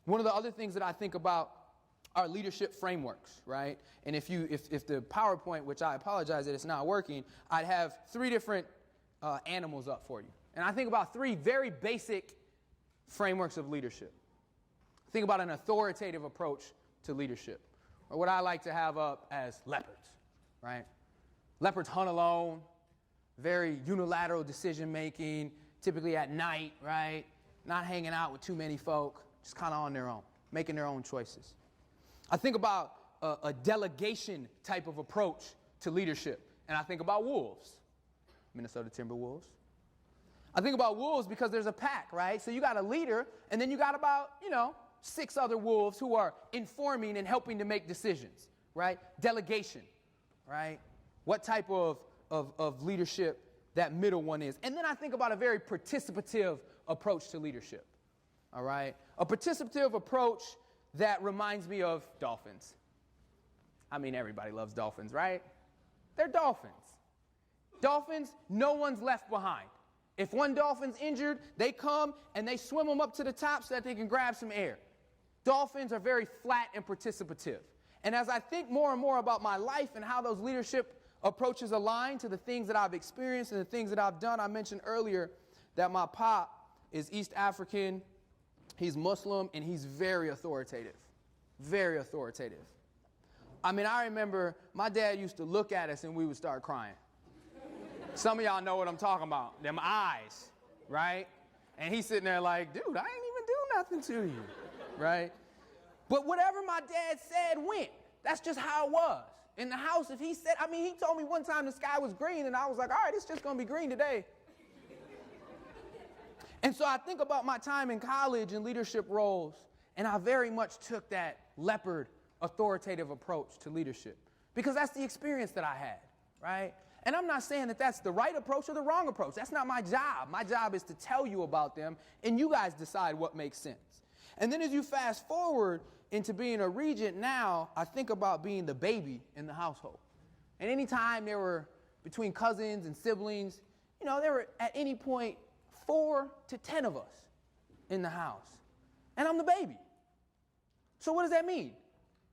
One of the other things that I think about are leadership frameworks, right? And if the PowerPoint, which I apologize that it's not working, I'd have 3 different animals up for you. And I think about 3 very basic frameworks of leadership. Think about an authoritative approach to leadership, or what I like to have up as leopards, right? Leopards hunt alone, very unilateral decision making, typically at night, right? Not hanging out with too many folk, just kind of on their own, making their own choices. I think about a delegation type of approach to leadership, and I think about wolves, Minnesota Timberwolves. I think about wolves because there's a pack, right? So you got a leader, and then you got about, 6 other wolves who are informing and helping to make decisions, right? Delegation, right? What type of leadership that middle one is. And then I think about a very participative approach to leadership, all right? A participative approach that reminds me of dolphins. I mean, everybody loves dolphins, right? They're dolphins. Dolphins, no one's left behind. If one dolphin's injured, they come and they swim them up to the top so that they can grab some air. Dolphins are very flat and participative. And as I think more and more about my life and how those leadership approaches align to the things that I've experienced and the things that I've done, I mentioned earlier that my pop is East African, he's Muslim, and he's very authoritative. Very authoritative. I mean, I remember my dad used to look at us and we would start crying. Some of y'all know what I'm talking about. Them eyes, right? And he's sitting there like, dude, I ain't even do nothing to you, right? But whatever my dad said went. That's just how it was. In the house, if he said, he told me one time the sky was green, and I was like, all right, it's just going to be green today. And so I think about my time in college and leadership roles, and I very much took that leopard authoritative approach to leadership because that's the experience that I had, right? And I'm not saying that that's the right approach or the wrong approach. That's not my job. My job is to tell you about them, and you guys decide what makes sense. And then as you fast forward into being a regent now, I think about being the baby in the household. And anytime there were between cousins and siblings, there were at any point 4 to 10 of us in the house. And I'm the baby. So what does that mean?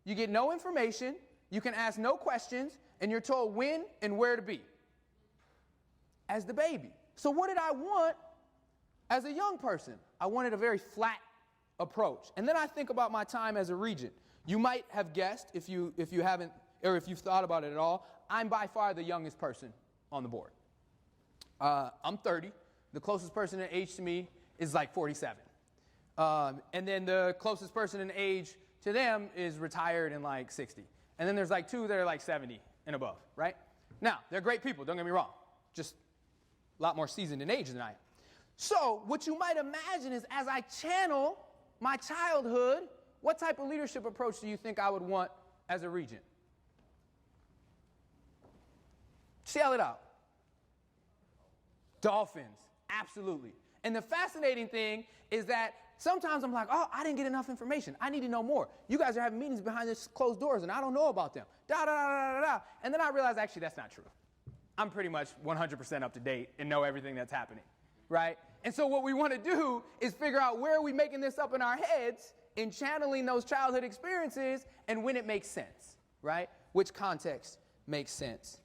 You get no information, you can ask no questions, and you're told when and where to be as the baby. So what did I want as a young person? I wanted a very flat approach. And then I think about my time as a regent. You might have guessed, if you haven't, or if you've thought about it at all, I'm by far the youngest person on the board. I'm 30. The closest person in age to me is like 47. And then the closest person in age to them is retired and like 60. And then there's like 2 that are like 70 and above, right? Now, they're great people, don't get me wrong. Just a lot more seasoned in age than I am. So what you might imagine is as I channel my childhood, what type of leadership approach do you think I would want as a regent? Shell it out. Dolphins, absolutely. And the fascinating thing is that sometimes I'm like, oh, I didn't get enough information. I need to know more. You guys are having meetings behind this closed doors, and I don't know about them. Da, da, da, da, da, da. And then I realized, actually, that's not true. I'm pretty much 100% up to date and know everything that's happening, right? And so what we want to do is figure out where are we making this up in our heads in channeling those childhood experiences and when it makes sense, right? Which context makes sense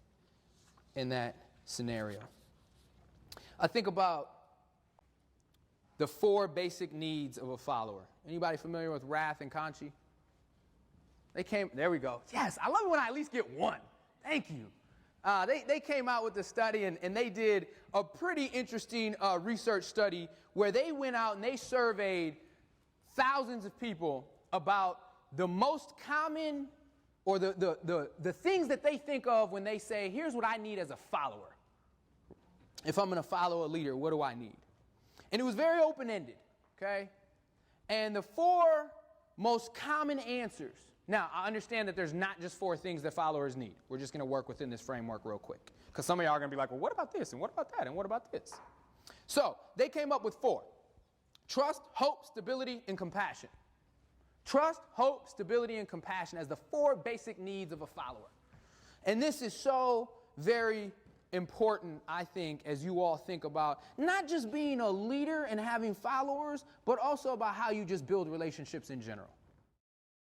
in that scenario. I think about the 4 basic needs of a follower. Anybody familiar with Rath and Conchi? There we go. Yes, I love it when I at least get one. Thank you. They came out with a study, and they did a pretty interesting research study where they went out and they surveyed thousands of people about the most common or the things that they think of when they say, here's what I need as a follower. If I'm going to follow a leader, what do I need? And it was very open-ended, okay? And the 4 most common answers. Now, I understand that there's not just 4 things that followers need. We're just going to work within this framework real quick. Because some of y'all are going to be like, well, what about this? And what about that? And what about this? So they came up with 4. Trust, hope, stability, and compassion. Trust, hope, stability, and compassion as the 4 basic needs of a follower. And this is so very important, I think, as you all think about not just being a leader and having followers, but also about how you just build relationships in general.